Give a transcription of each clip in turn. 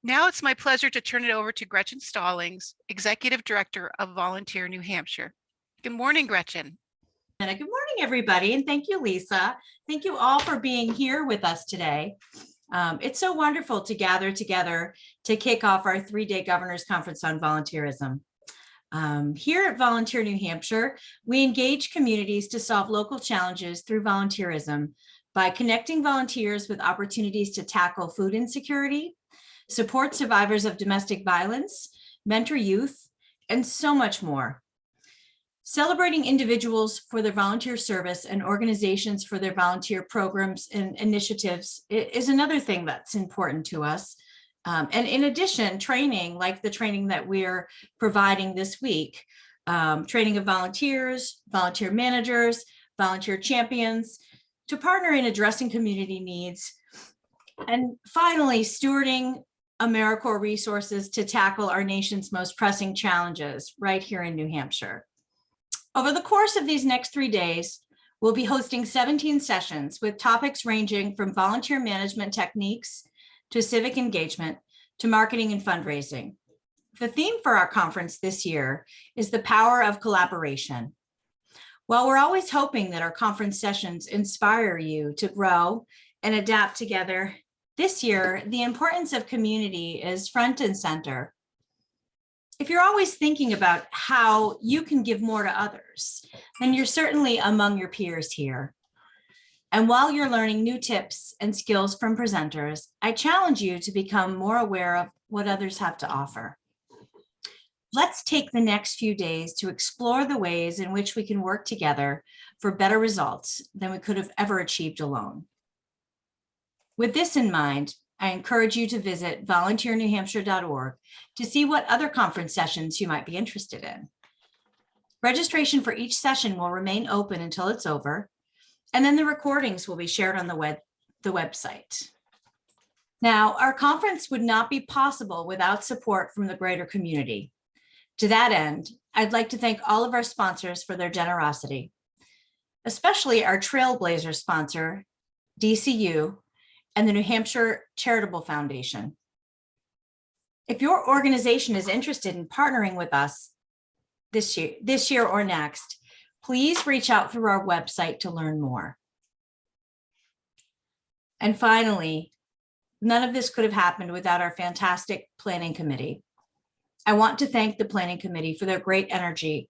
Now it's my pleasure to turn it over to Gretchen Stallings, Executive Director of Volunteer New Hampshire. Good morning, Gretchen. Good morning, everybody, and thank you, Lisa. Thank you all for being here with us today. It's so wonderful to gather together to kick off our 3-day Governor's Conference on Volunteerism. Here at Volunteer New Hampshire, we engage communities to solve local challenges through volunteerism by connecting volunteers with opportunities to tackle food insecurity, support survivors of domestic violence, mentor youth, and so much more. Celebrating individuals for their volunteer service and organizations for their volunteer programs and initiatives is another thing that's important to us. And in addition, training, like the training that we're providing this week, training of volunteers, volunteer managers, volunteer champions, to partner in addressing community needs. And finally, stewarding AmeriCorps resources to tackle our nation's most pressing challenges right here in New Hampshire. Over the course of these next 3 days, we'll be hosting 17 sessions with topics ranging from volunteer management techniques to civic engagement to marketing and fundraising. The theme for our conference this year is the power of collaboration. While we're always hoping that our conference sessions inspire you to grow and adapt together, this year, the importance of community is front and center. If you're always thinking about how you can give more to others, then you're certainly among your peers here. And while you're learning new tips and skills from presenters, I challenge you to become more aware of what others have to offer. Let's take the next few days to explore the ways in which we can work together for better results than we could have ever achieved alone. With this in mind, I encourage you to visit volunteernewhampshire.org to see what other conference sessions you might be interested in. Registration for each session will remain open until it's over, and then the recordings will be shared on the website. Now, our conference would not be possible without support from the greater community. To that end, I'd like to thank all of our sponsors for their generosity, especially our Trailblazer sponsor, DCU, and the New Hampshire Charitable Foundation. If your organization is interested in partnering with us this year or next, please reach out through our website to learn more. And finally, none of this could have happened without our fantastic planning committee. I want to thank the planning committee for their great energy,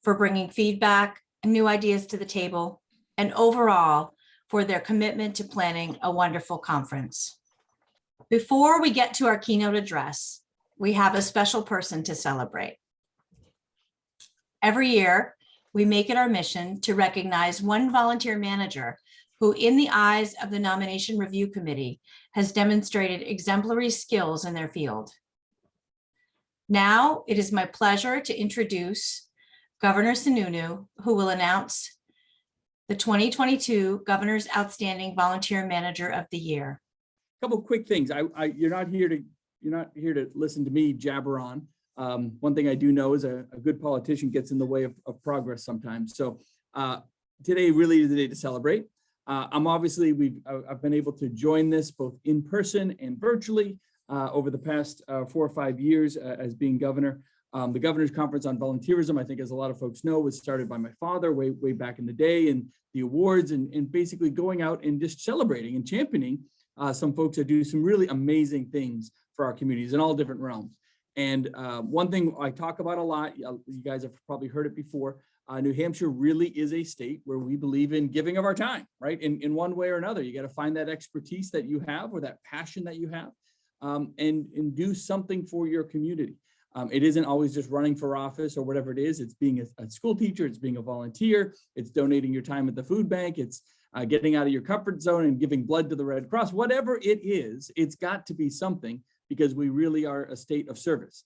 for bringing feedback and new ideas to the table, and overall, for their commitment to planning a wonderful conference. Before we get to our keynote address, we have a special person to celebrate. Every year, we make it our mission to recognize one volunteer manager who, in the eyes of the Nomination Review Committee, has demonstrated exemplary skills in their field. Now, it is my pleasure to introduce Governor Sununu, who will announce the 2022 Governor's Outstanding Volunteer Manager of the Year. A couple quick things. You're not here to listen to me jabber on. One thing I do know is a good politician gets in the way of progress sometimes. So today really is the day to celebrate. I've been able to join this both in person and virtually over the past 4 or 5 years as being governor. The Governor's Conference on Volunteerism, I think, as a lot of folks know, was started by my father way back in the day, and the awards and basically going out and just celebrating and championing some folks that do some really amazing things for our communities in all different realms. And one thing I talk about a lot, you guys have probably heard it before, New Hampshire really is a state where we believe in giving of our time, right? In one way or another, you got to find that expertise that you have or that passion that you have and do something for your community. It isn't always just running for office or whatever it is. It's being a school teacher, it's being a volunteer, it's donating your time at the food bank, it's getting out of your comfort zone and giving blood to the Red Cross. Whatever it is, it's got to be something, because we really are a state of service,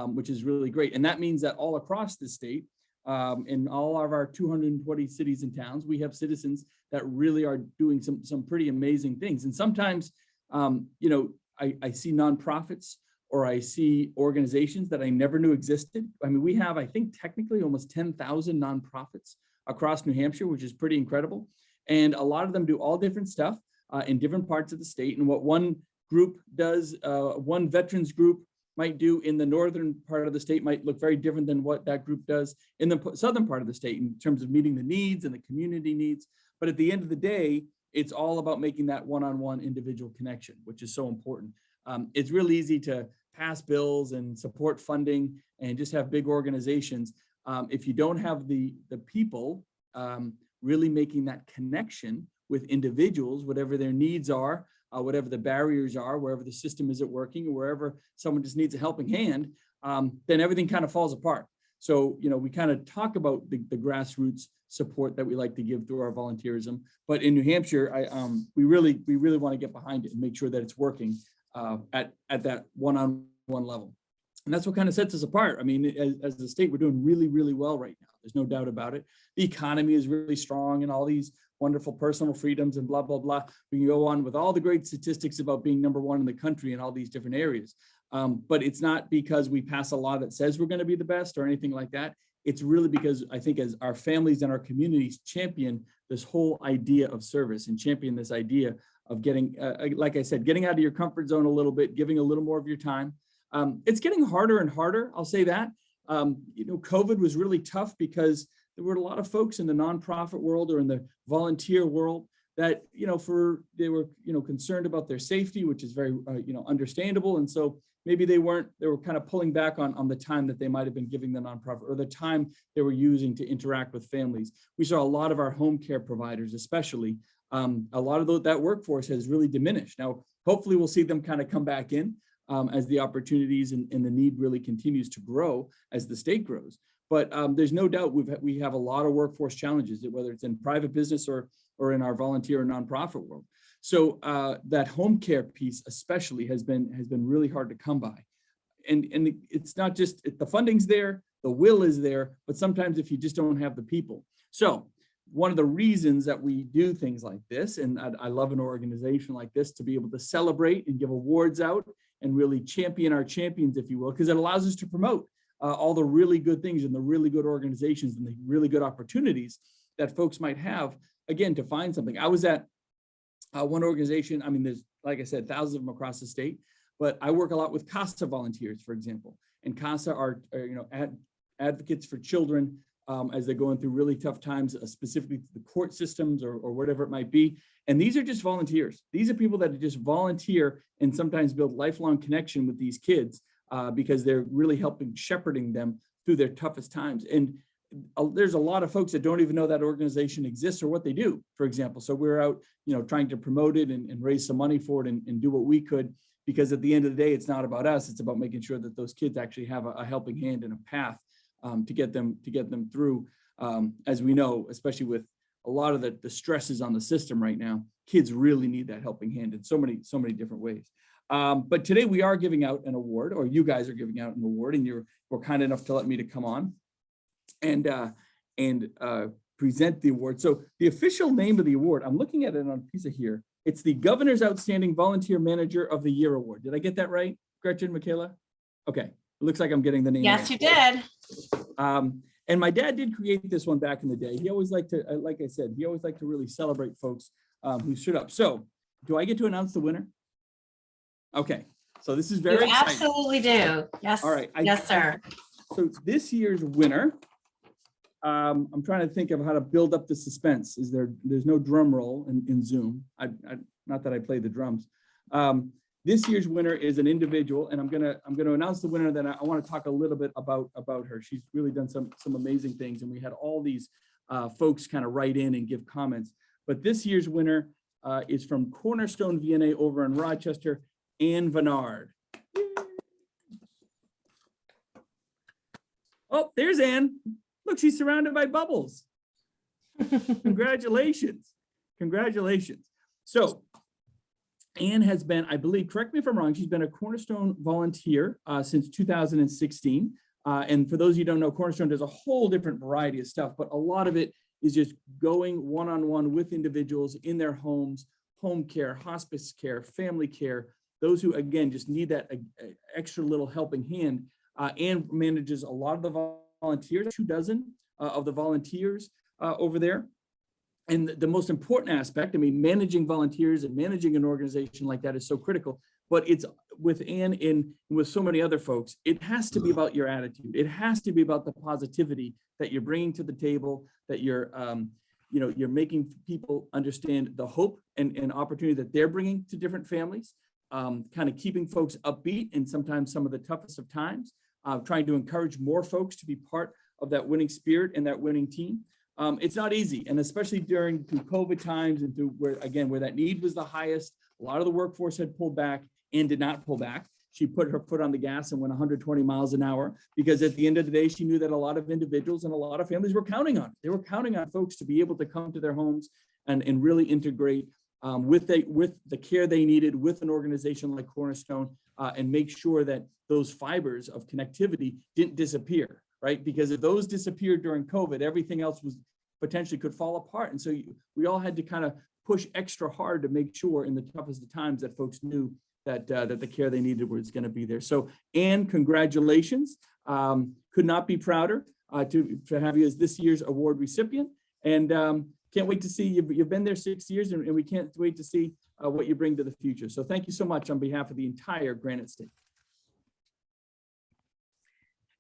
which is really great. And that means that all across the state, in all of our 220 cities and towns, we have citizens that really are doing some pretty amazing things. And sometimes, I see nonprofits or I see organizations that I never knew existed. I mean, we have, I think, technically almost 10,000 nonprofits across New Hampshire, which is pretty incredible. And a lot of them do all different stuff in different parts of the state. And what one group does, one veterans group might do in the northern part of the state might look very different than what that group does in the southern part of the state in terms of meeting the needs and the community needs. But at the end of the day, it's all about making that one-on-one individual connection, which is so important. It's real easy to pass bills and support funding and just have big organizations. If you don't have the people really making that connection with individuals, whatever their needs are, whatever the barriers are, wherever the system isn't working, or wherever someone just needs a helping hand, then everything kind of falls apart. So, we kind of talk about the grassroots support that we like to give through our volunteerism, but in New Hampshire, we really want to get behind it and make sure that it's working at that one-on-one level. And that's what kind of sets us apart. I mean, as a state, we're doing really, really well right now. There's no doubt about it. The economy is really strong and all these wonderful personal freedoms and blah, blah, blah. We can go on with all the great statistics about being #1 in the country in all these different areas. But it's not because we pass a law that says we're going to be the best or anything like that. It's really because I think as our families and our communities champion this whole idea of service and champion this idea of getting, like I said, getting out of your comfort zone a little bit, giving a little more of your time. It's getting harder and harder, I'll say that. COVID was really tough because there were a lot of folks in the nonprofit world or in the volunteer world that, they were, concerned about their safety, which is very, understandable. And so maybe they were kind of pulling back on the time that they might've been giving the nonprofit or the time they were using to interact with families. We saw a lot of our home care providers, especially, a lot of that workforce has really diminished. Now, hopefully we'll see them kind of come back in as the opportunities and the need really continues to grow as the state grows. But there's no doubt we have a lot of workforce challenges, whether it's in private business or in our volunteer or nonprofit world. So that home care piece especially has been really hard to come by. And it's not just the funding's there, the will is there, but sometimes if you just don't have the people. So one of the reasons that we do things like this, and I love an organization like this to be able to celebrate and give awards out and really champion our champions, if you will, because it allows us to promote all the really good things and the really good organizations and the really good opportunities that folks might have, again, to find something. I was at one organization, I mean, there's, like I said, thousands of them across the state, but I work a lot with CASA volunteers, for example, and CASA are advocates for children as they're going through really tough times, specifically the court systems or whatever it might be. And these are just volunteers. These are people that just volunteer and sometimes build lifelong connection with these kids because they're really helping shepherding them through their toughest times. And there's a lot of folks that don't even know that organization exists or what they do, for example. So we're out, trying to promote it and raise some money for it and do what we could, because at the end of the day, it's not about us. It's about making sure that those kids actually have a helping hand and a path to get them through. As we know, especially with a lot of the stresses on the system right now, kids really need that helping hand in so many different ways. But today we are giving out an award, or you guys are giving out an award, and were kind enough to let me to come on and present the award. So the official name of the award, I'm looking at it on a piece of here. It's the Governor's Outstanding Volunteer Manager of the Year Award. Did I get that right, Gretchen, Michaela? Okay, it looks like I'm getting the name. Yes, right. you did. And my dad did create this one back in the day. He always liked to, like I said, he always liked to really celebrate folks who stood up. So do I get to announce the winner? Okay, so this is very You exciting. absolutely do. Yes. All right. Yes, sir. So this year's winner, I'm trying to think of how to build up the suspense. There's no drum roll in Zoom. Not that I play the drums. This year's winner is an individual, and I'm gonna announce the winner. Then I want to talk a little bit about her. She's really done some amazing things, and we had all these folks kind of write in and give comments. But this year's winner is from Cornerstone VNA over in Rochester, Ann Vennard. Oh, there's Ann. Look, she's surrounded by bubbles. Congratulations. Congratulations. So Ann has been, I believe, correct me if I'm wrong, she's been a Cornerstone volunteer since 2016. And for those of you who don't know, Cornerstone does a whole different variety of stuff, but a lot of it is just going one-on-one with individuals in their homes, home care, hospice care, family care, those who, again, just need that extra little helping hand. Ann manages a lot of the volunteers, 24 of the volunteers over there. And the most important aspect, I mean, managing volunteers and managing an organization like that is so critical. but it's with Ann and with so many other folks, it has to be about your attitude. It has to be about the positivity that you're bringing to the table, that you're, you're making people understand the hope and opportunity that they're bringing to different families, kind of keeping folks upbeat in sometimes some of the toughest of times, trying to encourage more folks to be part of that winning spirit and that winning team. It's not easy, and especially through COVID times and through where that need was the highest, a lot of the workforce had pulled back and did not pull back. She put her foot on the gas and went 120 miles an hour because at the end of the day, she knew that a lot of individuals and a lot of families were counting on it. They were counting on folks to be able to come to their homes and really integrate with the care they needed with an organization like Cornerstone and make sure that those fibers of connectivity didn't disappear, right? Because if those disappeared during COVID, everything else was potentially could fall apart. And so we all had to kind of push extra hard to make sure in the toughest of times that folks knew that the care they needed was going to be there. So Ann, congratulations. Could not be prouder to have you as this year's award recipient. And can't wait to see you. You've been there 6 years and we can't wait to see what you bring to the future. So thank you so much on behalf of the entire Granite State.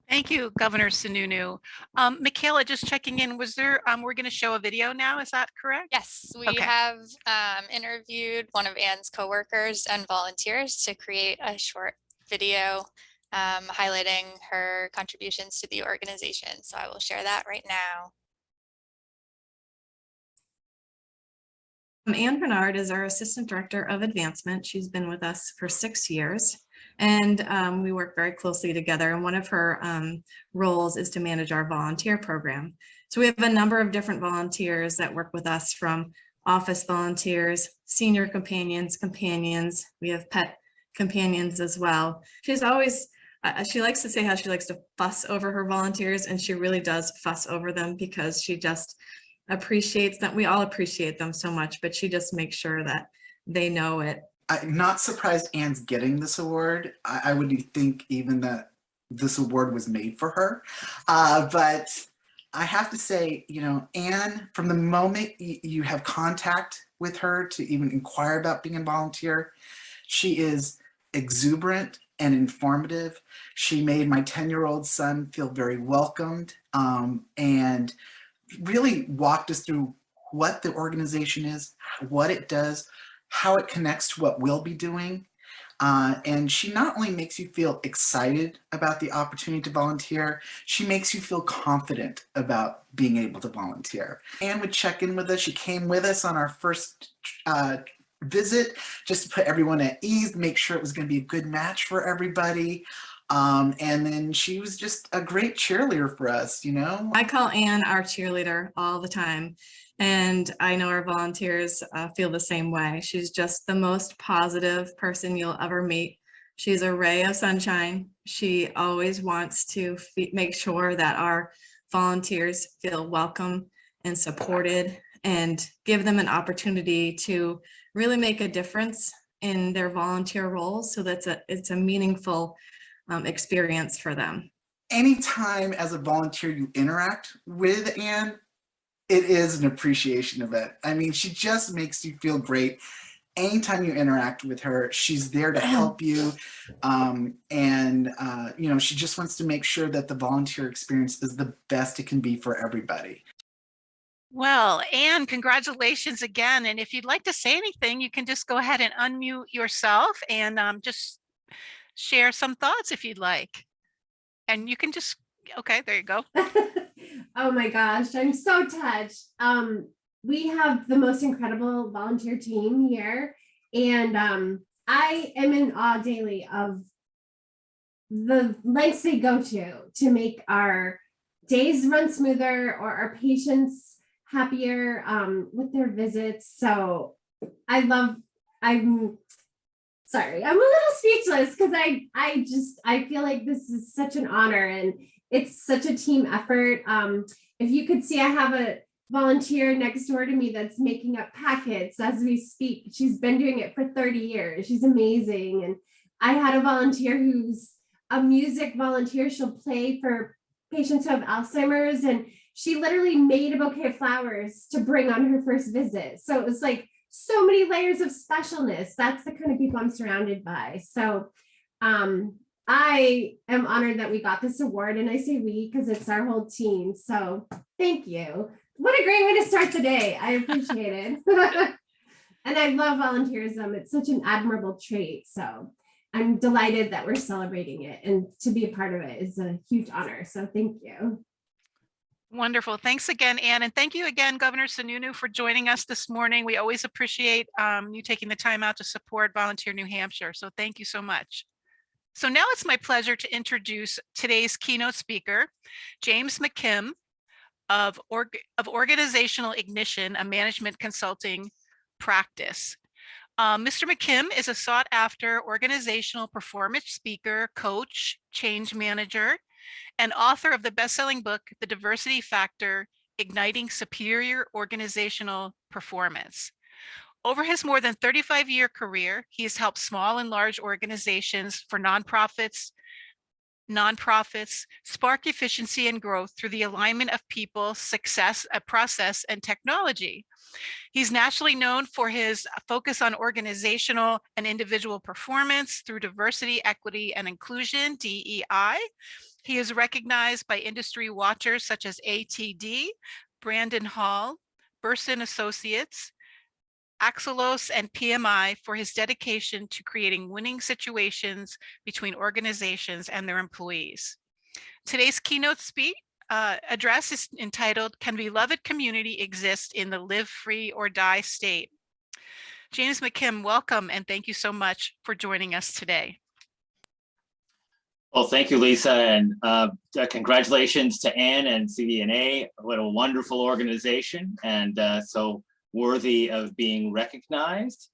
Thank you, Governor Sununu. Michaela, just checking in, was there, we're going to show a video now, is that correct? Yes, we Okay. have interviewed one of Ann's coworkers and volunteers to create a short video highlighting her contributions to the organization. So I will share that right now. Ann Vennard is our Assistant Director of Advancement. She's been with us for 6 years, and we work very closely together. And one of her roles is to manage our volunteer program. So we have a number of different volunteers that work with us, from office volunteers, senior companions. We have pet companions as well. She's always, she likes to say how she likes to fuss over her volunteers, and she really does fuss over them because she just appreciates them. We all appreciate them so much, but she just makes sure that they know it. I'm not surprised Ann's getting this award. I would think even that this award was made for her. But I have to say, Ann, from the moment you have contact with her to even inquire about being a volunteer, she is exuberant and informative. She made my 10-year-old son feel very welcomed and really walked us through what the organization is, what it does, how it connects to what we'll be doing. And she not only makes you feel excited about the opportunity to volunteer, she makes you feel confident about being able to volunteer. Ann would check in with us. She came with us on our first visit just to put everyone at ease, make sure it was going to be a good match for everybody. And then she was just a great cheerleader for us, I call Ann our cheerleader all the time, and I know our volunteers feel the same way. She's just the most positive person you'll ever meet. She's a ray of sunshine. She always wants to make sure that our volunteers feel welcome and supported, and give them an opportunity to really make a difference in their volunteer roles, so that it's a meaningful experience for them. Anytime as a volunteer you interact with Ann, it is an appreciation event. I mean, she just makes you feel great. Anytime you interact with her, she's there to help you. She just wants to make sure that the volunteer experience is the best it can be for everybody. Well, Ann, congratulations again. And if you'd like to say anything, you can just go ahead and unmute yourself and just share some thoughts if you'd like. And you can just, okay, there you go. Oh my gosh, I'm so touched. We have the most incredible volunteer team here, and I am in awe daily of the lengths they go to make our days run smoother or our patients happier with their visits. So I'm sorry, I'm a little speechless because I feel like this is such an honor, and it's such a team effort. If you could see, I have a volunteer next door to me that's making up packets as we speak. She's been doing it for 30 years. She's amazing. And I had a volunteer who's a music volunteer. She'll play for patients who have Alzheimer's, and she literally made a bouquet of flowers to bring on her first visit. So it was like so many layers of specialness. That's the kind of people I'm surrounded by. So I am honored that we got this award, and I say we because it's our whole team. So thank you. What a great way to start the day. I appreciate it. And I love volunteerism. It's such an admirable trait. So I'm delighted that we're celebrating it, and to be a part of it is a huge honor. So thank you. Wonderful. Thanks again, Ann. And thank you again, Governor Sununu, for joining us this morning. We always appreciate you taking the time out to support Volunteer New Hampshire. So thank you so much. So now it's my pleasure to introduce today's keynote speaker, James McKim of Organizational Ignition, a management consulting practice. Mr. McKim is a sought after organizational performance speaker, coach, change manager, and author of the best-selling book, The Diversity Factor, Igniting Superior Organizational Performance. Over his more than 35-year career, he has helped small and large organizations for nonprofits, spark efficiency and growth through the alignment of people, success, process, and technology. He's nationally known for his focus on organizational and individual performance through diversity, equity, and inclusion, DEI. He is recognized by industry watchers such as ATD, Brandon Hall, Burson Associates, Axelos, and PMI for his dedication to creating winning situations between organizations and their employees. Today's keynote address is entitled, Can Beloved Community Exist in the Live Free or Die State? James McKim, welcome, and thank you so much for joining us today. Well, thank you, Lisa, and congratulations to Ann and CDNA. What a wonderful organization, and so worthy of being recognized.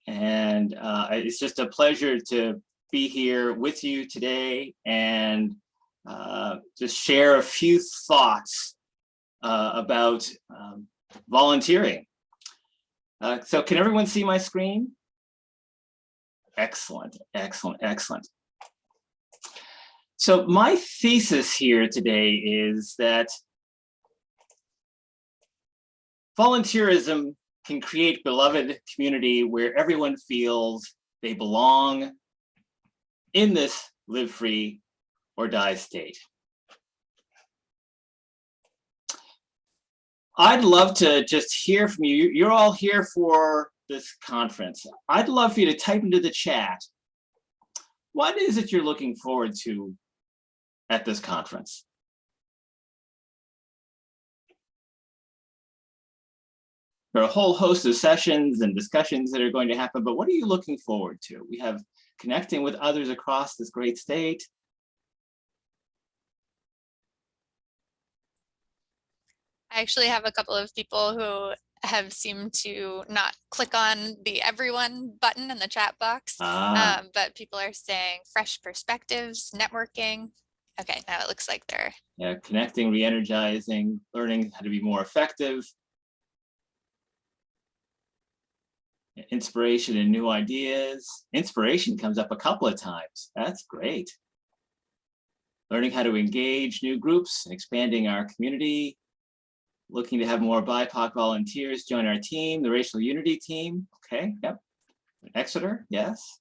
It's just a pleasure to be here with you today and just share a few thoughts about volunteering. So can everyone see my screen? Excellent, excellent, excellent. So my thesis here today is that volunteerism can create beloved community where everyone feels they belong in this live free or die state. I'd love to just hear from you. You're all here for this conference. I'd love for you to type into the chat, what is it you're looking forward to at this conference? There are a whole host of sessions and discussions that are going to happen, but what are you looking forward to? We have connecting with others across this great state. I actually have a couple of people who have seemed to not click on the everyone button in the chat box, but people are saying fresh perspectives, networking. Okay, now it looks like they're connecting, re-energizing, learning how to be more effective, inspiration and new ideas. Inspiration comes up a couple of times. That's great. Learning how to engage new groups, expanding our community, looking to have more BIPOC volunteers join our team, the racial unity team. Okay, yep. Exeter, yes.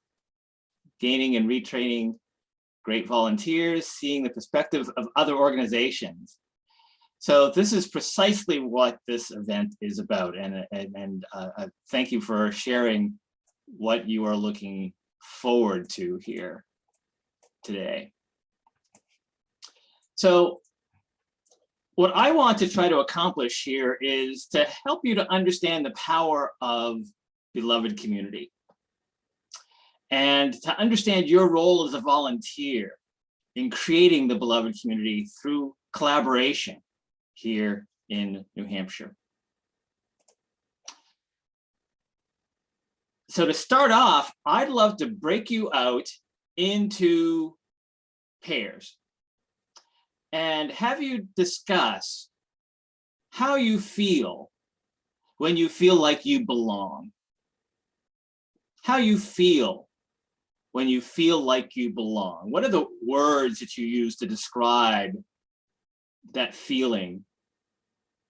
Gaining and retraining great volunteers, seeing the perspective of other organizations. So this is precisely what this event is about. And thank you for sharing what you are looking forward to here today. So what I want to try to accomplish here is to help you to understand the power of beloved community and to understand your role as a volunteer in creating the beloved community through collaboration here in New Hampshire. So to start off, I'd love to break you out into pairs and have you discuss how you feel when you feel like you belong. How you feel when you feel like you belong. What are the words that you use to describe that feeling,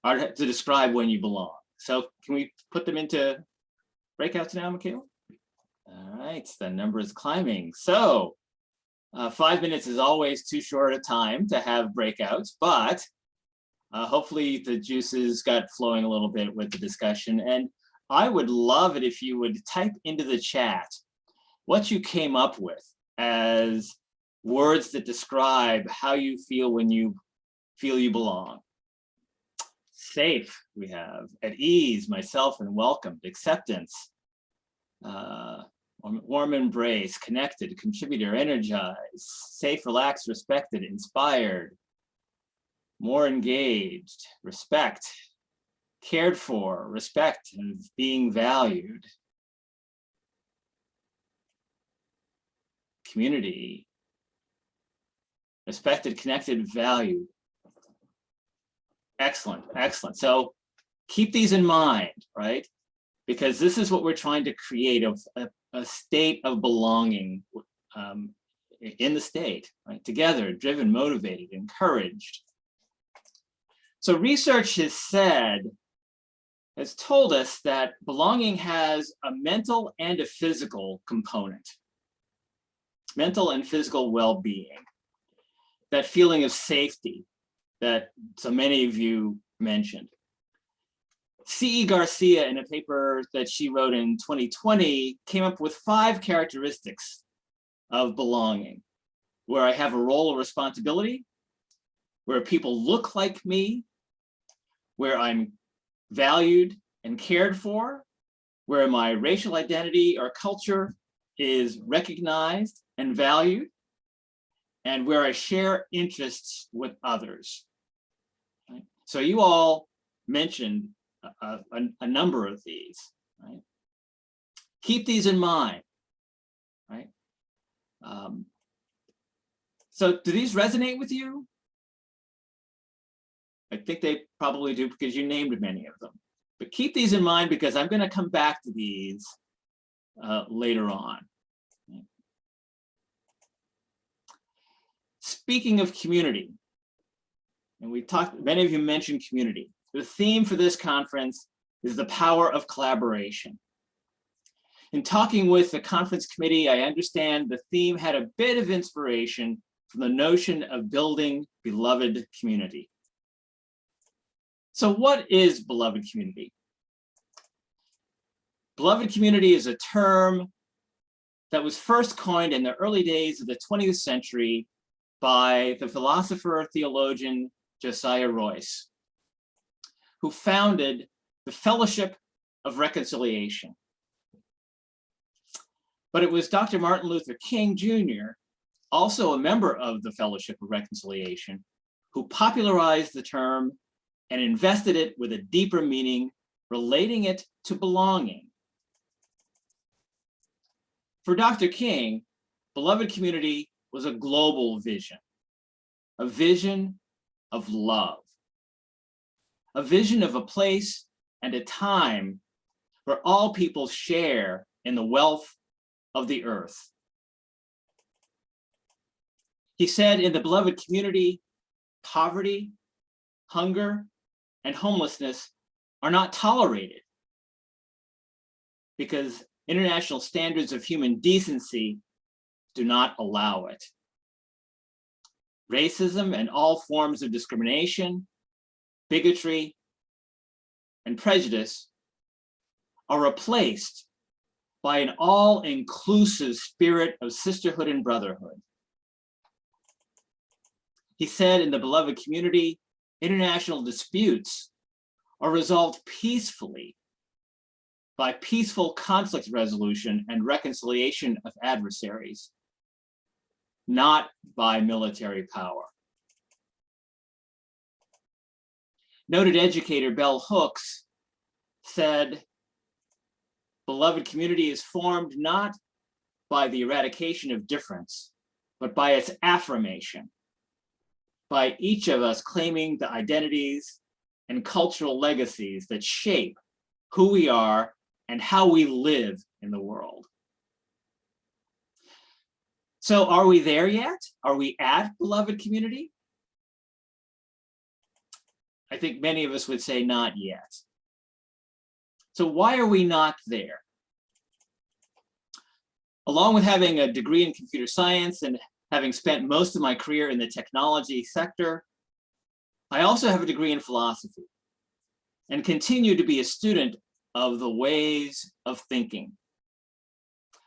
or to describe when you belong? So can we put them into breakouts now, Michaela? All right, the number is climbing. So 5 minutes is always too short a time to have breakouts, but hopefully the juices got flowing a little bit with the discussion. And I would love it if you would type into the chat what you came up with as words that describe how you feel when you feel you belong. Safe, we have. At ease, myself and welcomed. Acceptance. Warm embrace, connected, contributor, energized, safe, relaxed, respected, inspired, more engaged, respect, cared for, respect, and being valued. Community, respected, connected, valued. Excellent, excellent. So keep these in mind, right? Because this is what we're trying to create, a state of belonging in the state, right? Together, driven, motivated, encouraged. So research has told us that belonging has a mental and a physical component. Mental and physical well-being. That feeling of safety that so many of you mentioned. C.E. Garcia, in a paper that she wrote in 2020, came up with 5 characteristics of belonging, where I have a role or responsibility, where people look like me, where I'm valued and cared for, where my racial identity or culture is recognized and valued, and where I share interests with others. Right? So you all mentioned a number of these, right? Keep these in mind, right? So do these resonate with you? I think they probably do because you named many of them. But keep these in mind because I'm going to come back to these later on. Speaking of community, and many of you mentioned community. The theme for this conference is the power of collaboration. In talking with the conference committee, I understand the theme had a bit of inspiration from the notion of building beloved community. So what is beloved community? Beloved community is a term that was first coined in the early days of the 20th century by the philosopher, theologian, Josiah Royce, who founded the Fellowship of Reconciliation. But it was Dr. Martin Luther King Jr., also a member of the Fellowship of Reconciliation, who popularized the term and invested it with a deeper meaning, relating it to belonging. For Dr. King, beloved community was a global vision, a vision of love, a vision of a place and a time where all people share in the wealth of the earth. He said, in the beloved community, poverty, hunger, and homelessness are not tolerated because international standards of human decency do not allow it. Racism and all forms of discrimination, bigotry, and prejudice are replaced by an all-inclusive spirit of sisterhood and brotherhood. He said, in the beloved community, international disputes are resolved peacefully by peaceful conflict resolution and reconciliation of adversaries, not by military power. Noted educator Bell Hooks said, beloved community is formed not by the eradication of difference, but by its affirmation, by each of us claiming the identities and cultural legacies that shape who we are and how we live in the world. So are we there yet? Are we at beloved community? I think many of us would say not yet. So why are we not there? Along with having a degree in computer science and having spent most of my career in the technology sector, I also have a degree in philosophy and continue to be a student of the ways of thinking.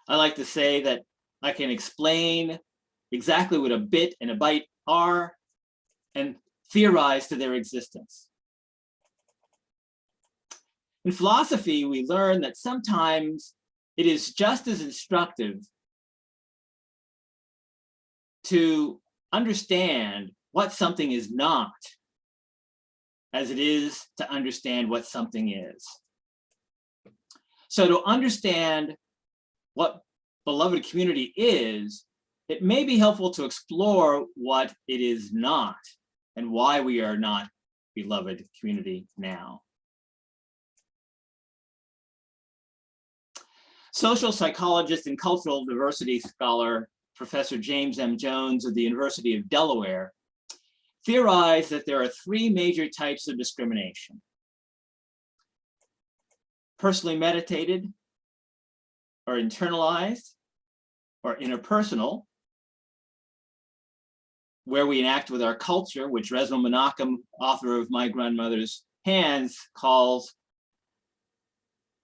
I like to say that I can explain exactly what a bit and a byte are and theorize to their existence. In philosophy, we learn that sometimes it is just as instructive to understand what something is not as it is to understand what something is. So to understand what beloved community is, it may be helpful to explore what it is not and why we are not beloved community now. Social psychologist and cultural diversity scholar, Professor James M. Jones of the University of Delaware, theorized that there are three major types of discrimination: personally meditated, or internalized, or interpersonal, where we enact with our culture, which Resmaa Menakem, author of My Grandmother's Hands, calls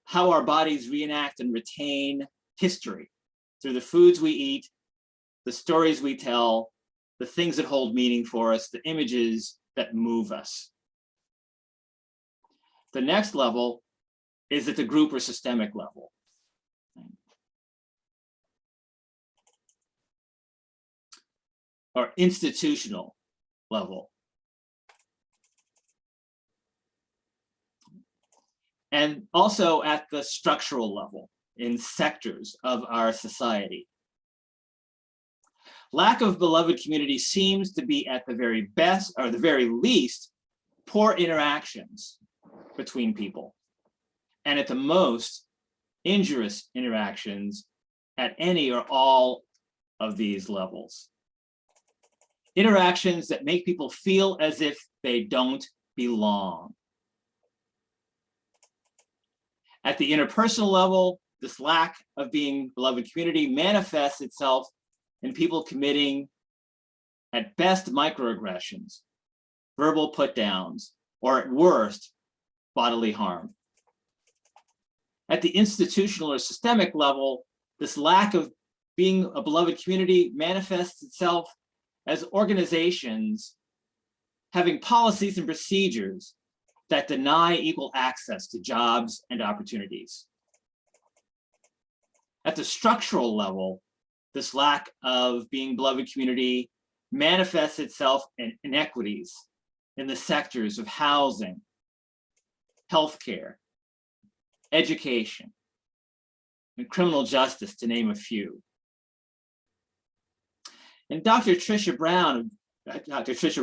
how our bodies reenact and retain history through the foods we eat, the stories we tell, the things that hold meaning for us, the images that move us. The next level is at the group or systemic level. Or institutional level. And also at the structural level in sectors of our society. Lack of beloved community seems to be at the very best, or the very least, poor interactions between people. And at the most, injurious interactions at any or all of these levels. Interactions that make people feel as if they don't belong. At the interpersonal level, this lack of being beloved community manifests itself in people committing, at best, microaggressions, verbal put-downs, or at worst, bodily harm. At the institutional or systemic level, this lack of being a beloved community manifests itself as organizations having policies and procedures that deny equal access to jobs and opportunities. At the structural level, this lack of being beloved community manifests itself in inequities in the sectors of housing, healthcare, education, and criminal justice, to name a few. And Dr. Tricia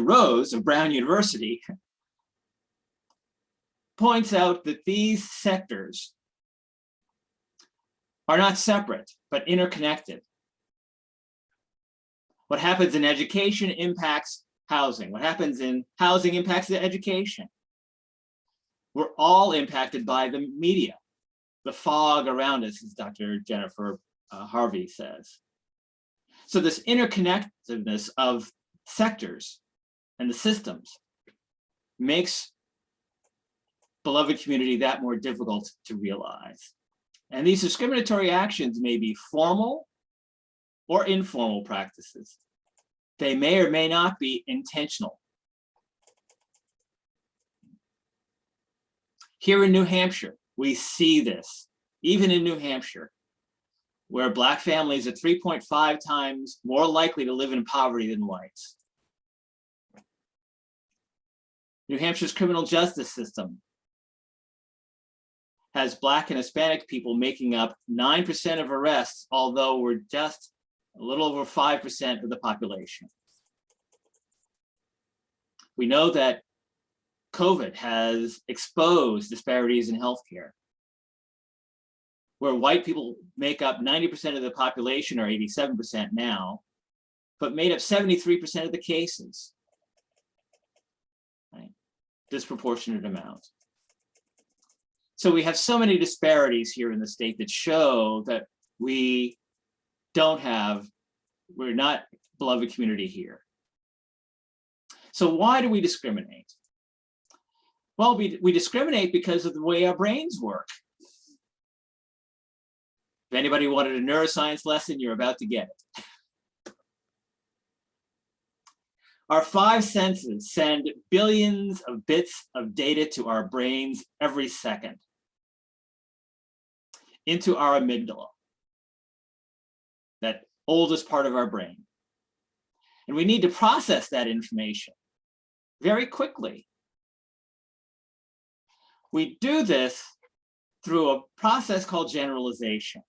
Rose of Brown University points out that these sectors are not separate, but interconnected. What happens in education impacts housing. What happens in housing impacts the education. We're all impacted by the media, the fog around us, as Dr. Jennifer Harvey says. So this interconnectedness of sectors and the systems makes beloved community that more difficult to realize. And these discriminatory actions may be formal or informal practices. They may or may not be intentional. Here in New Hampshire, we see this, even in New Hampshire, where Black families are 3.5 times more likely to live in poverty than whites. New Hampshire's criminal justice system has Black and Hispanic people making up 9% of arrests, although we're just a little over 5% of the population. We know that COVID has exposed disparities in healthcare, where white people make up 90% of the population, or 87% now, but made up 73% of the cases. Right? Disproportionate amount. So we have so many disparities here in the state that show that we're not beloved community here. So why do we discriminate? Well, we discriminate because of the way our brains work. If anybody wanted a neuroscience lesson, you're about to get it. Our 5 senses send billions of bits of data to our brains every second, into our amygdala, that oldest part of our brain. And we need to process that information very quickly. We do this through a process called generalization.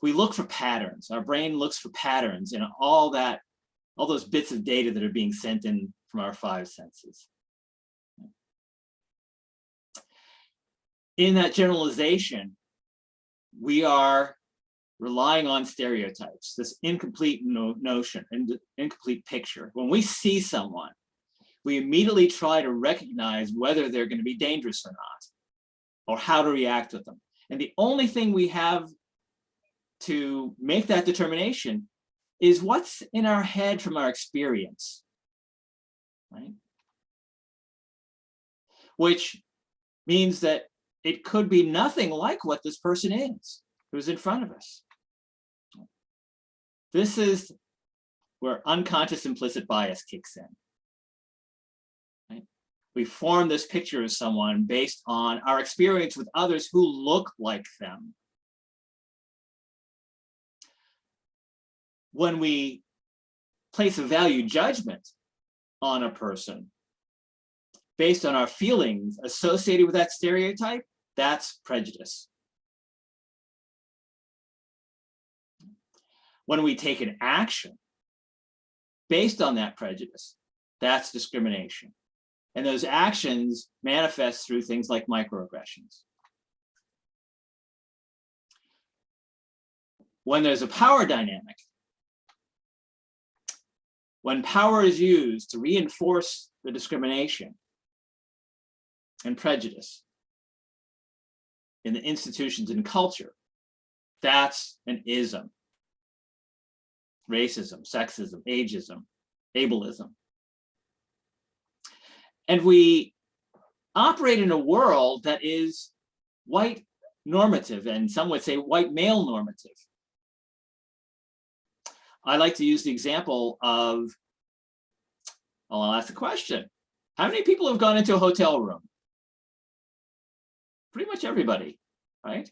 We look for patterns. Our brain looks for patterns in all those bits of data that are being sent in from our 5 senses. In that generalization, we are relying on stereotypes, this incomplete notion and incomplete picture. When we see someone, we immediately try to recognize whether they're going to be dangerous or not, or how to react with them. And the only thing we have to make that determination is what's in our head from our experience, right? Which means that it could be nothing like what this person is who's in front of us. This is where unconscious implicit bias kicks in. Right? We form this picture of someone based on our experience with others who look like them. When we place a value judgment on a person based on our feelings associated with that stereotype, that's prejudice. When we take an action based on that prejudice, that's discrimination. And those actions manifest through things like microaggressions. When there's a power dynamic, when power is used to reinforce the discrimination and prejudice in the institutions and culture, that's an ism. Racism, sexism, ageism, ableism. And we operate in a world that is white normative, and some would say white male normative. I like to use the example of, well, I'll ask the question. How many people have gone into a hotel room? Pretty much everybody, right?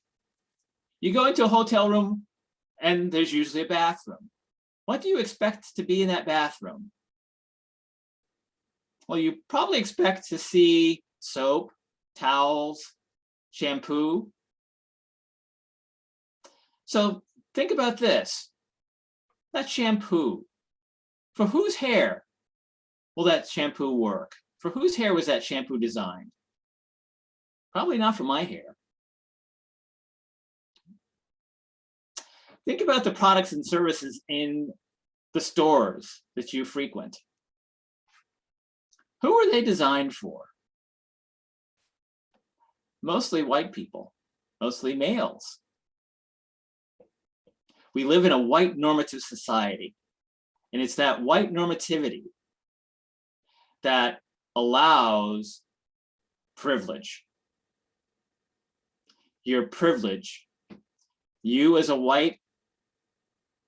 You go into a hotel room and there's usually a bathroom. What do you expect to be in that bathroom? Well, you probably expect to see soap, towels, shampoo. So think about this. That shampoo, for whose hair will that shampoo work? For whose hair was that shampoo designed? Probably not for my hair. Think about the products and services in the stores that you frequent. Who are they designed for? Mostly white people, mostly males. We live in a white normative society, and it's that white normativity that allows privilege. Your privilege, you as a white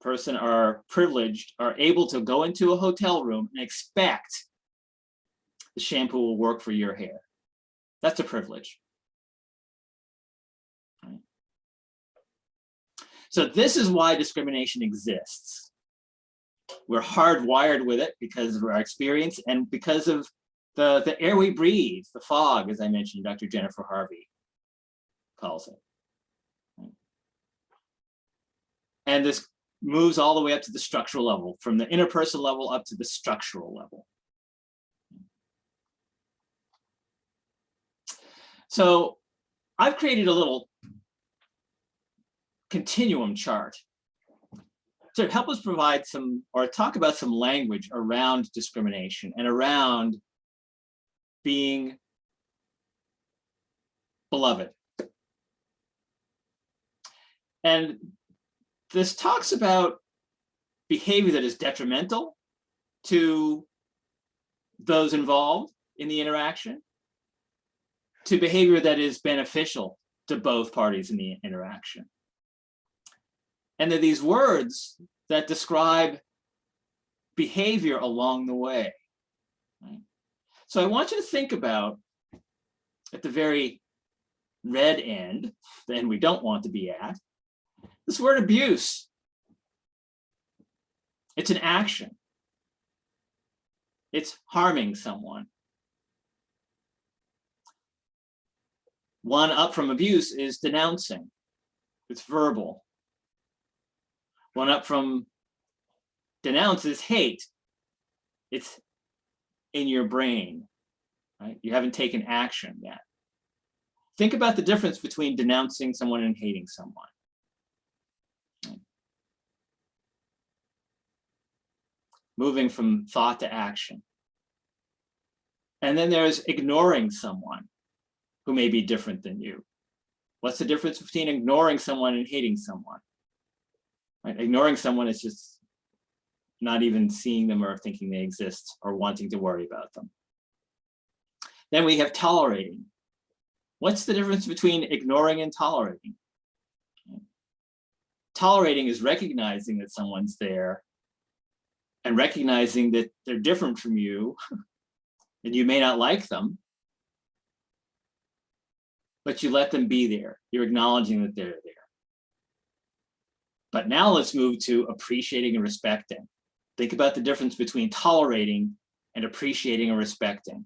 person are privileged, are able to go into a hotel room and expect the shampoo will work for your hair. That's a privilege. Right? So this is why discrimination exists. We're hardwired with it because of our experience and because of the air we breathe, the fog, as I mentioned, Dr. Jennifer Harvey calls it. Right? And this moves all the way up to the structural level, from the interpersonal level up to the structural level. So I've created a little continuum chart to help us provide some, or talk about some language around discrimination and around being beloved. And this talks about behavior that is detrimental to those involved in the interaction, to behavior that is beneficial to both parties in the interaction. And there are these words that describe behavior along the way. Right? So I want you to think about, at the very red end, the end we don't want to be at, this word abuse. It's an action. It's harming someone. One up from abuse is denouncing. It's verbal. One up from denounce is hate. It's in your brain, right? You haven't taken action yet. Think about the difference between denouncing someone and hating someone. Moving from thought to action. And then there's ignoring someone who may be different than you. What's the difference between ignoring someone and hating someone? Right? Ignoring someone is just not even seeing them or thinking they exist or wanting to worry about them. Then we have tolerating. What's the difference between ignoring and tolerating? Tolerating is recognizing that someone's there and recognizing that they're different from you and you may not like them, but you let them be there. You're acknowledging that they're there. But now let's move to appreciating and respecting. Think about the difference between tolerating and appreciating and respecting.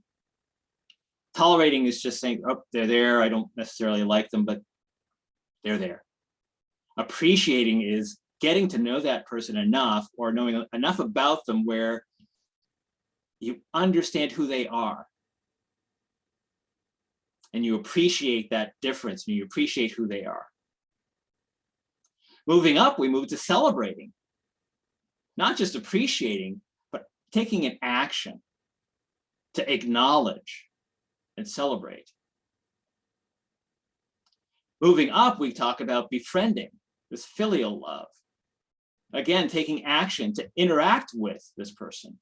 Tolerating is just saying, oh, they're there. I don't necessarily like them, but they're there. Appreciating is getting to know that person enough or knowing enough about them where you understand who they are. And you appreciate that difference and you appreciate who they are. Moving up, we move to celebrating. Not just appreciating, but taking an action to acknowledge and celebrate. Moving up, we talk about befriending, this filial love. Again, taking action to interact with this person,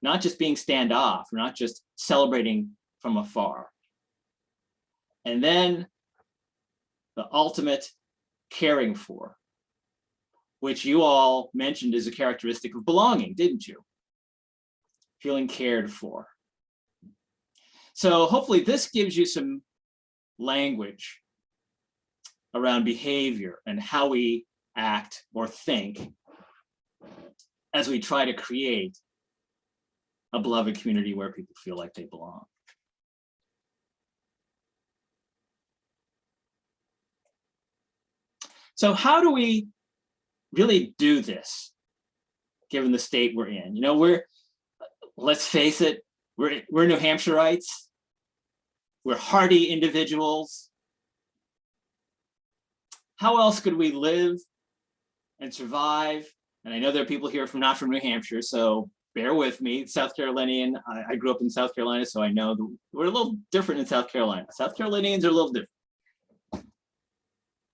not just being standoff, not just celebrating from afar. And then the ultimate, caring for, which you all mentioned is a characteristic of belonging, didn't you? Feeling cared for. So hopefully this gives you some language around behavior and how we act or think as we try to create a beloved community where people feel like they belong. So how do we really do this, given the state we're in? You know, let's face it, we're New Hampshireites. We're hardy individuals. How else could we live and survive? And I know there are people here not from New Hampshire, so bear with me. South Carolinian, I grew up in South Carolina, so I know we're a little different in South Carolina. South Carolinians are a little different.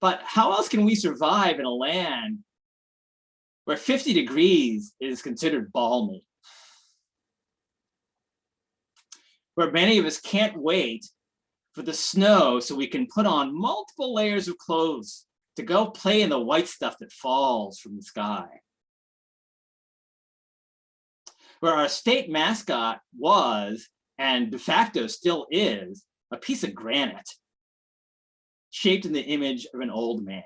But how else can we survive in a land where 50 degrees is considered balmy? Where many of us can't wait for the snow so we can put on multiple layers of clothes to go play in the white stuff that falls from the sky. Where our state mascot was, and de facto still is, a piece of granite shaped in the image of an old man.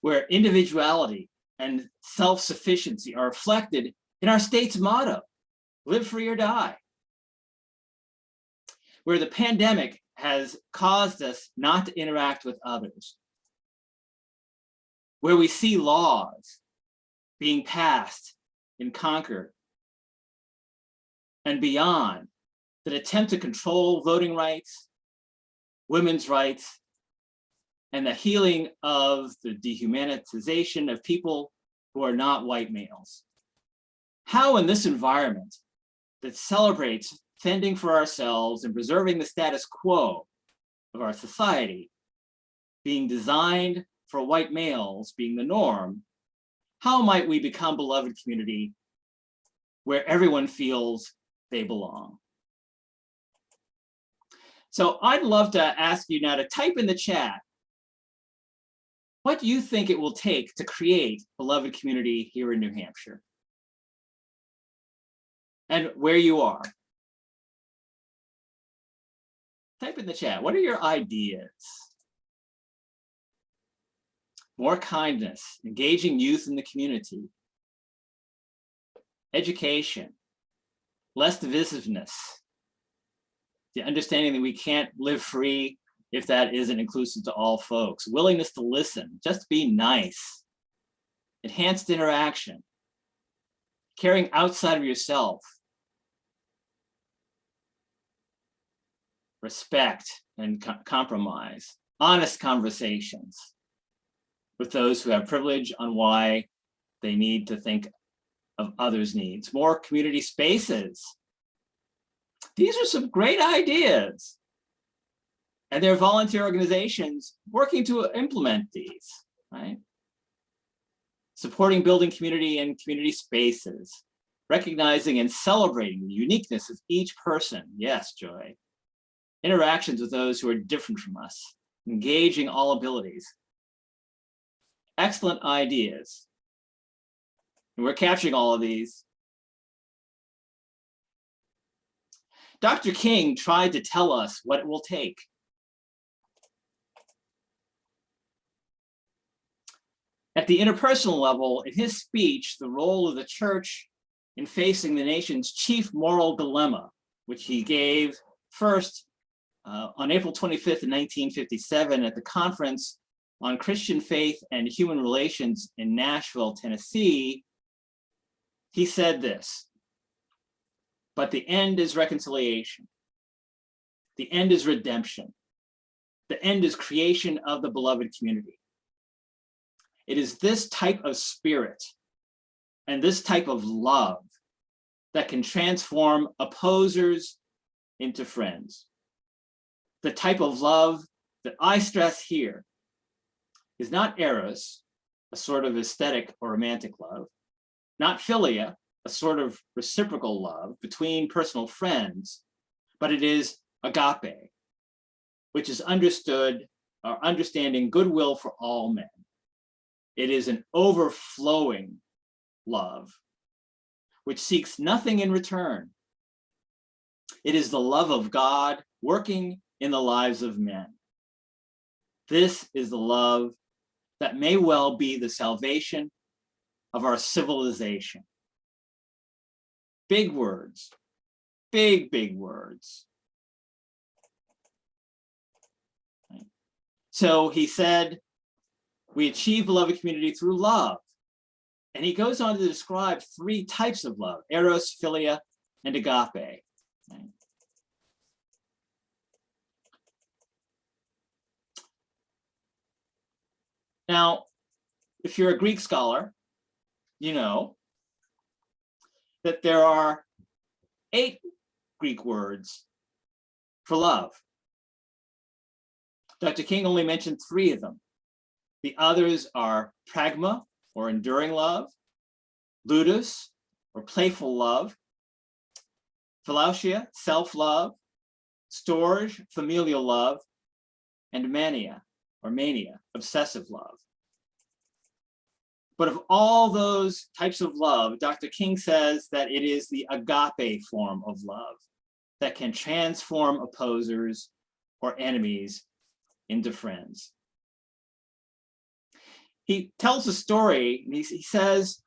Where individuality and self-sufficiency are reflected in our state's motto, live free or die. Where the pandemic has caused us not to interact with others. Where we see laws being passed in Concord and beyond that attempt to control voting rights, women's rights, and the healing of the dehumanization of people who are not white males. How in this environment that celebrates fending for ourselves and preserving the status quo of our society, being designed for white males being the norm, how might we become beloved community where everyone feels they belong? So I'd love to ask you now to type in the chat, what do you think it will take to create beloved community here in New Hampshire? And where you are. Type in the chat, what are your ideas? More kindness, engaging youth in the community, education, less divisiveness, the understanding that we can't live free if that isn't inclusive to all folks, willingness to listen, just be nice, enhanced interaction, caring outside of yourself, respect and compromise, honest conversations with those who have privilege on why they need to think of others' needs, more community spaces. These are some great ideas. And there are volunteer organizations working to implement these, right? Supporting building community and community spaces, recognizing and celebrating the uniqueness of each person. Yes, Joy. Interactions with those who are different from us, engaging all abilities. Excellent ideas. And we're capturing all of these. Dr. King tried to tell us what it will take. At the interpersonal level, in his speech, the role of the church in facing the nation's chief moral dilemma, which he gave first on April 25th, 1957 at the Conference on Christian Faith and Human Relations in Nashville, Tennessee, he said this, but the end is reconciliation. The end is redemption. The end is creation of the beloved community. It is this type of spirit and this type of love that can transform opposers into friends. The type of love that I stress here is not eros, a sort of aesthetic or romantic love, not philia, a sort of reciprocal love between personal friends, but it is agape, which is understood or understanding goodwill for all men. It is an overflowing love, which seeks nothing in return. It is the love of God working in the lives of men. This is the love that may well be the salvation of our civilization. Big words, big, big words. So he said, we achieve beloved community through love. And he goes on to describe three types of love, eros, philia, and agape. Right? Now, if you're a Greek scholar, you know that there are 8 Greek words for love. Dr. King only mentioned 3 of them. The others are pragma, or enduring love, ludus, or playful love, philautia, self-love, storge, familial love, and mania, or mania, obsessive love. But of all those types of love, Dr. King says that it is the agape form of love that can transform opposers or enemies into friends. He tells a story, and he says,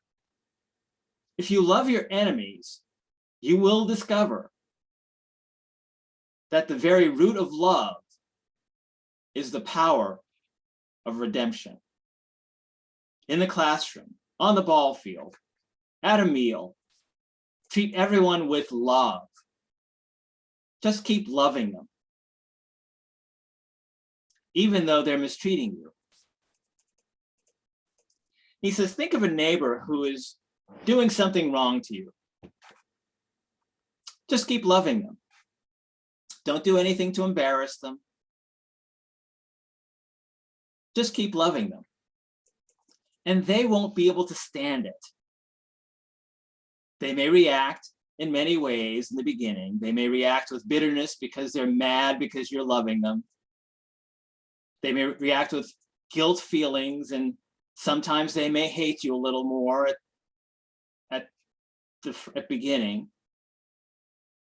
if you love your enemies, you will discover that the very root of love is the power of redemption. In the classroom, on the ball field, at a meal, treat everyone with love. Just keep loving them, even though they're mistreating you. He says, think of a neighbor who is doing something wrong to you. Just keep loving them. Don't do anything to embarrass them. Just keep loving them. And they won't be able to stand it. They may react in many ways in the beginning. They may react with bitterness because they're mad because you're loving them. They may react with guilt feelings, and sometimes they may hate you a little more at the beginning,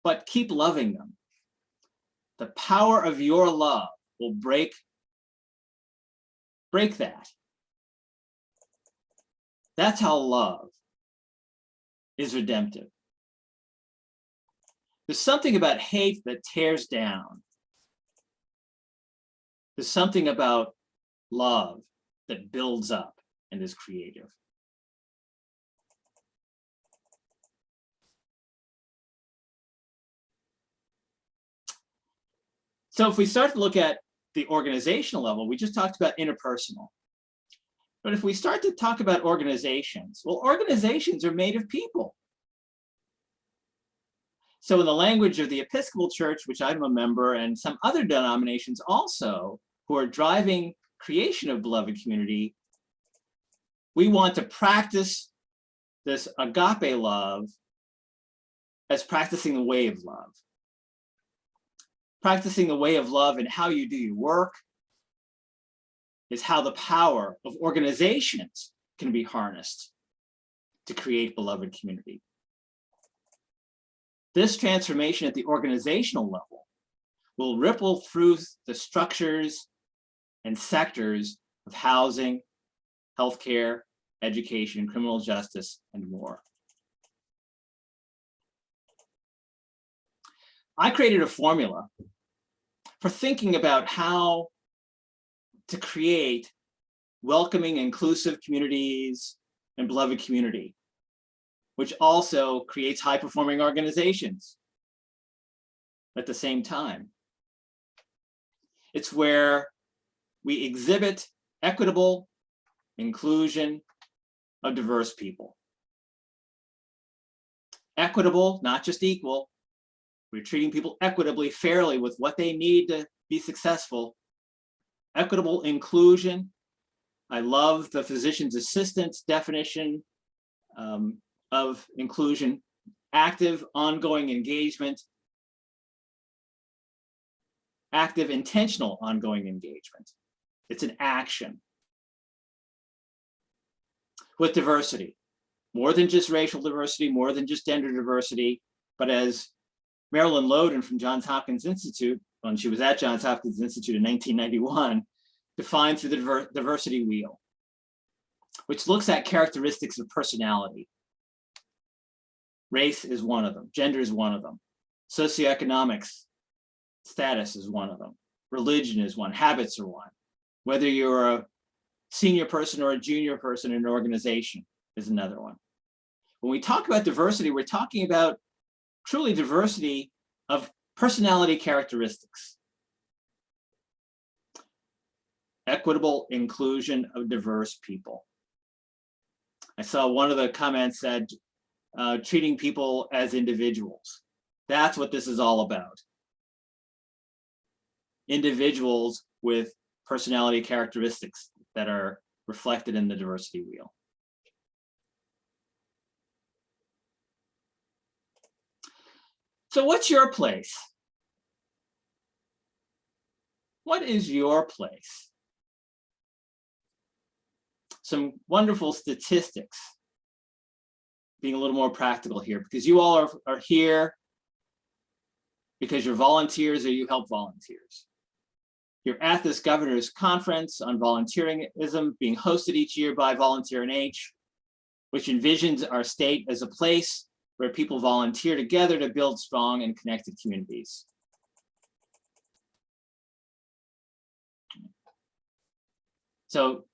but keep loving them. The power of your love will break that. That's how love is redemptive. There's something about hate that tears down. There's something about love that builds up and is creative. So if we start to look at the organizational level, we just talked about interpersonal. But if we start to talk about organizations, well, organizations are made of people. So in the language of the Episcopal Church, which I'm a member, and some other denominations also, who are driving creation of beloved community, we want to practice this agape love as practicing the way of love. Practicing the way of love and how you do your work is how the power of organizations can be harnessed to create beloved community. This transformation at the organizational level will ripple through the structures and sectors of housing, healthcare, education, criminal justice, and more. I created a formula for thinking about how to create welcoming, inclusive communities and beloved community, which also creates high-performing organizations at the same time. It's where we exhibit equitable inclusion of diverse people. Equitable, not just equal. We're treating people equitably, fairly with what they need to be successful. Equitable inclusion. I love the physician's assistant's definition of inclusion. Active, ongoing engagement. Active, intentional, ongoing engagement. It's an action. With diversity, more than just racial diversity, more than just gender diversity, but as Marilyn Loden from Johns Hopkins Institute, when she was at Johns Hopkins Institute in 1991, defined through the diversity wheel, which looks at characteristics of personality. Race is one of them, gender is one of them, socioeconomic status is one of them, religion is one, habits are one. Whether you're a senior person or a junior person in an organization is another one. When we talk about diversity, we're talking about truly diversity of personality characteristics. Equitable inclusion of diverse people. I saw one of the comments said, treating people as individuals. That's what this is all about. Individuals with personality characteristics that are reflected in the diversity wheel. So what's your place? What is your place? Some wonderful statistics, being a little more practical here, because you all are here because you're volunteers or you help volunteers. You're at this governor's conference on volunteerism being hosted each year by Volunteer NH, which envisions our state as a place where people volunteer together to build strong and connected communities. So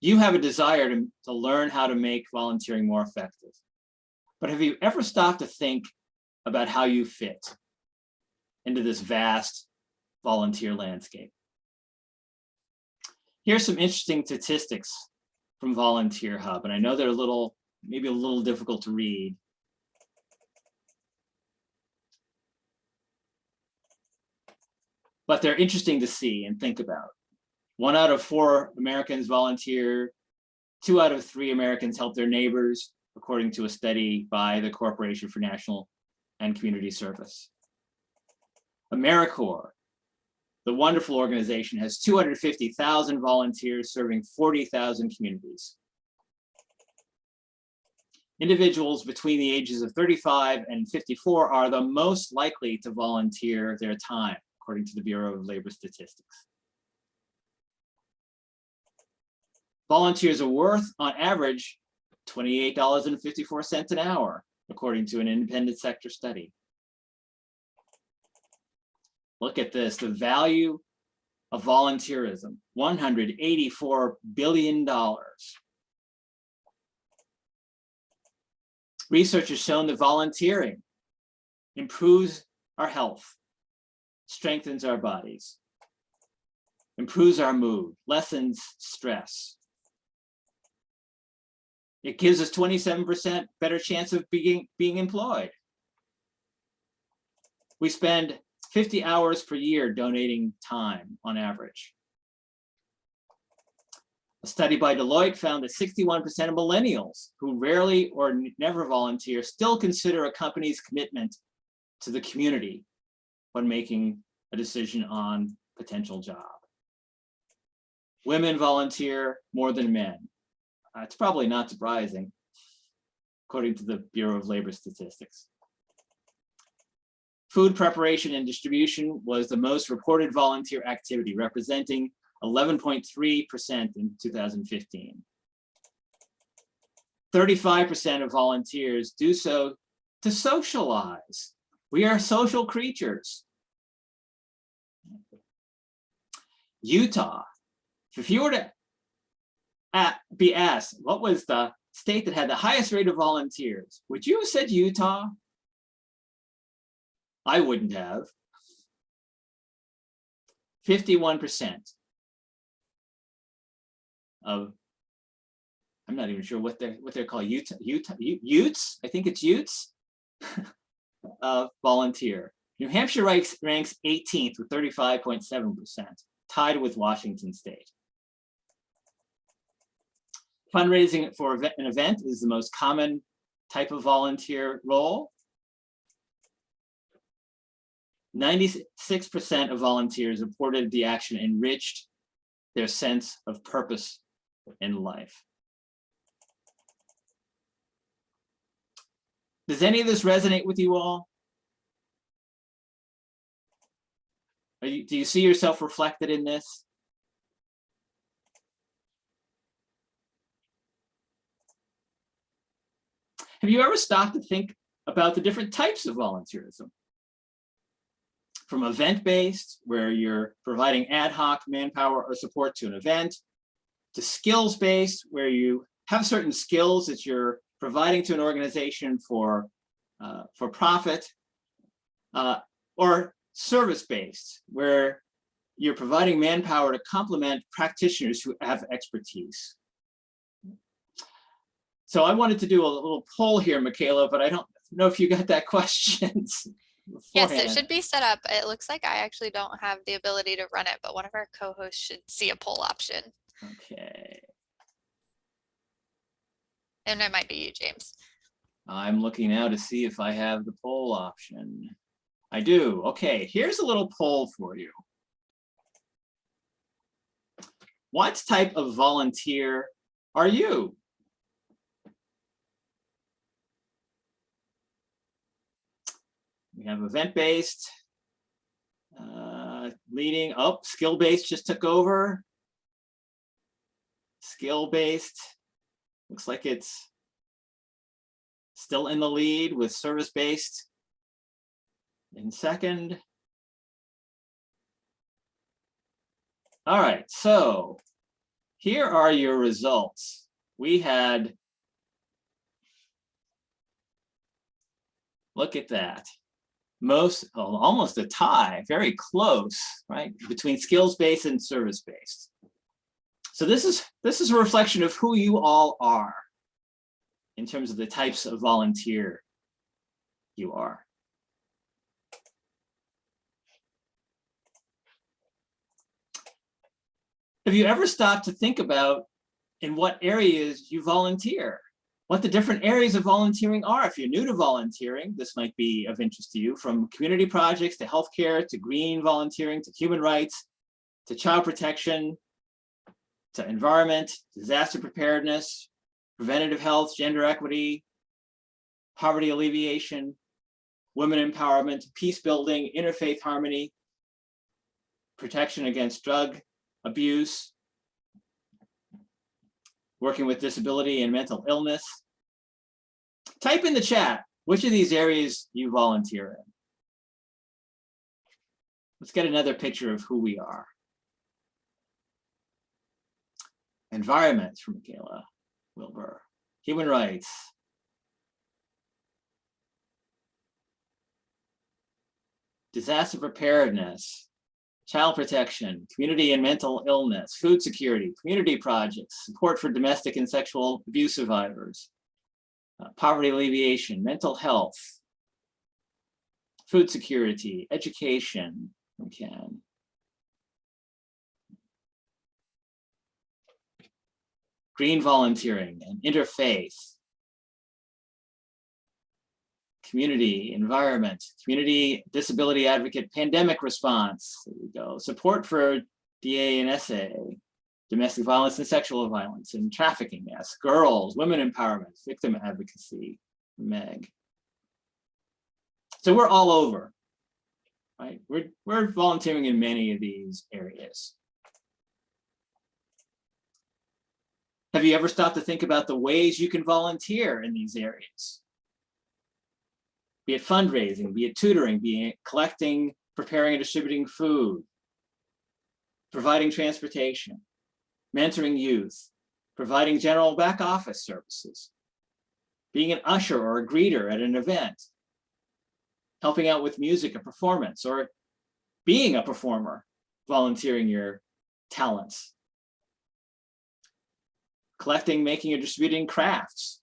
you have a desire to learn how to make volunteering more effective. But have you ever stopped to think about how you fit into this vast volunteer landscape? Here's some interesting statistics from Volunteer Hub, and I know they're maybe a little difficult to read. but they're interesting to see and think about. 1 out of 4 Americans volunteer. 2 out of 3 Americans help their neighbors, according to a study by the Corporation for National and Community Service. AmeriCorps, the wonderful organization, has 250,000 volunteers serving 40,000 communities. Individuals between the ages of 35 and 54 are the most likely to volunteer their time, according to the Bureau of Labor Statistics. Volunteers are worth, on average, $28.54 an hour, according to an independent sector study. Look at this, the value of volunteerism, $184 billion. Research has shown that volunteering improves our health, strengthens our bodies, improves our mood, lessens stress. It gives us 27% better chance of being employed. We spend 50 hours per year donating time on average. A study by Deloitte found that 61% of millennials who rarely or never volunteer still consider a company's commitment to the community when making a decision on potential job. Women volunteer more than men. It's probably not surprising, according to the Bureau of Labor Statistics. Food preparation and distribution was the most reported volunteer activity, representing 11.3% in 2015. 35% of volunteers do so to socialize. We are social creatures. Utah, if you were to be asked what was the state that had the highest rate of volunteers, would you have said Utah? I wouldn't have. 51% of, I'm not even sure what they're called, Utes, I think it's Utes, volunteer. New Hampshire ranks 18th with 35.7%, tied with Washington State. Fundraising for an event is the most common type of volunteer role. 96% of volunteers reported the action enriched their sense of purpose in life. Does any of this resonate with you all? Do you see yourself reflected in this? Have you ever stopped to think about the different types of volunteerism? From event-based, where you're providing ad hoc manpower or support to an event, to skills-based, where you have certain skills that you're providing to an organization for profit, or service-based, where you're providing manpower to complement practitioners who have expertise. So I wanted to do a little poll here, Michaela, but I don't know if you got that question. Yes, it should be set up. It looks like I actually don't have the ability to run it, but one of our co-hosts should see a poll option. Okay. And it might be you, James. I'm looking now to see if I have the poll option. I do. Okay, here's a little poll for you. What type of volunteer are you? We have event-based, leading, skill-based just took over. Skill-based, looks like it's still in the lead with service-based in second. All right, so here are your results. We had, look at that. Almost a tie, very close, right, between skills-based and service-based. So this is a reflection of who you all are in terms of the types of volunteer you are. Have you ever stopped to think about in what areas you volunteer? What the different areas of volunteering are? If you're new to volunteering, this might be of interest to you, from community projects to healthcare, to green volunteering, to human rights, to child protection, to environment, disaster preparedness, preventative health, gender equity, poverty alleviation, women empowerment, peace building, interfaith harmony, protection against drug abuse, working with disability and mental illness. Type in the chat which of these areas you volunteer in. Let's get another picture of who we are. Environment from Michaela Wilbur. Human rights. Disaster preparedness. Child protection. Community and mental illness. Food security. Community projects. Support for domestic and sexual abuse survivors. Poverty alleviation. Mental health. Food security. Education. McKim. Green volunteering and interfaith, community, environment, community disability advocate, pandemic response, there we go, support for DA and SA, domestic violence and sexual violence and trafficking, yes, girls, women empowerment, victim advocacy, Meg. So we're all over, right? We're volunteering in many of these areas. Have you ever stopped to think about the ways you can volunteer in these areas? Be it fundraising, be it tutoring, be it collecting, preparing and distributing food, providing transportation, mentoring youth, providing general back office services, being an usher or a greeter at an event, helping out with music, a performance, or being a performer, volunteering your talents. Collecting, making, and distributing crafts,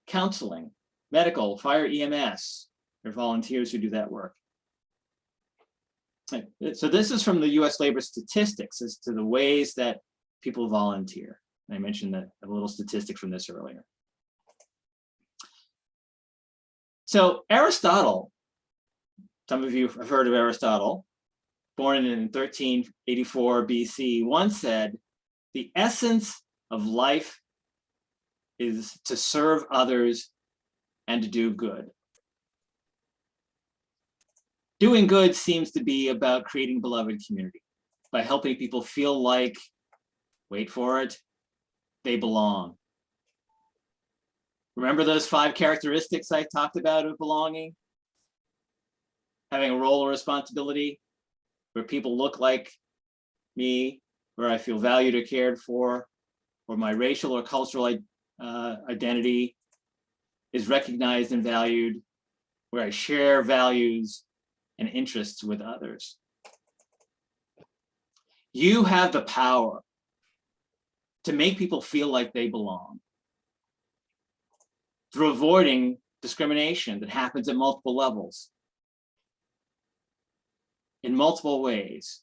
counseling, medical, fire, EMS. There are volunteers who do that work. So this is from the US labor statistics as to the ways that people volunteer. I mentioned that a little statistic from this earlier. So Aristotle, some of you have heard of Aristotle, born in 1384 BC, once said, the essence of life is to serve others and to do good. Doing good seems to be about creating beloved community by helping people feel like, wait for it, they belong. Remember those 5 characteristics I talked about of belonging? Having a role or responsibility where people look like me, where I feel valued or cared for, or my racial or cultural identity is recognized and valued, where I share values and interests with others. You have the power to make people feel like they belong through avoiding discrimination that happens at multiple levels, in multiple ways.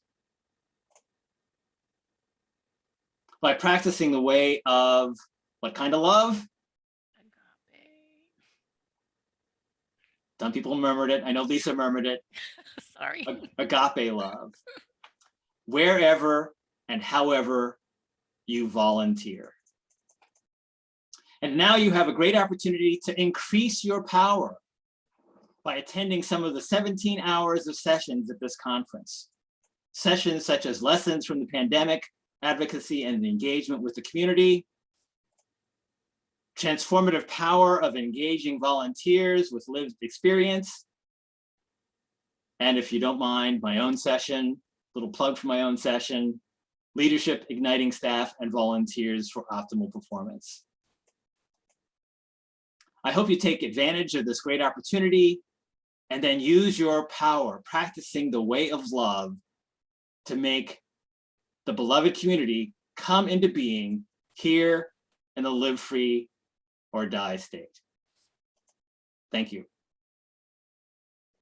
By practicing the way of what kind of love? Some people murmured it. I know Lisa murmured it. Sorry. Agape love. Wherever and however you volunteer. And now you have a great opportunity to increase your power by attending some of the 17 hours of sessions at this conference. Sessions such as lessons from the pandemic, advocacy and engagement with the community, transformative power of engaging volunteers with lived experience, and if you don't mind, my own session, little plug for my own session, leadership igniting staff and volunteers for optimal performance. I hope you take advantage of this great opportunity and then use your power practicing the way of love to make the beloved community come into being here in the live free or die state. Thank you.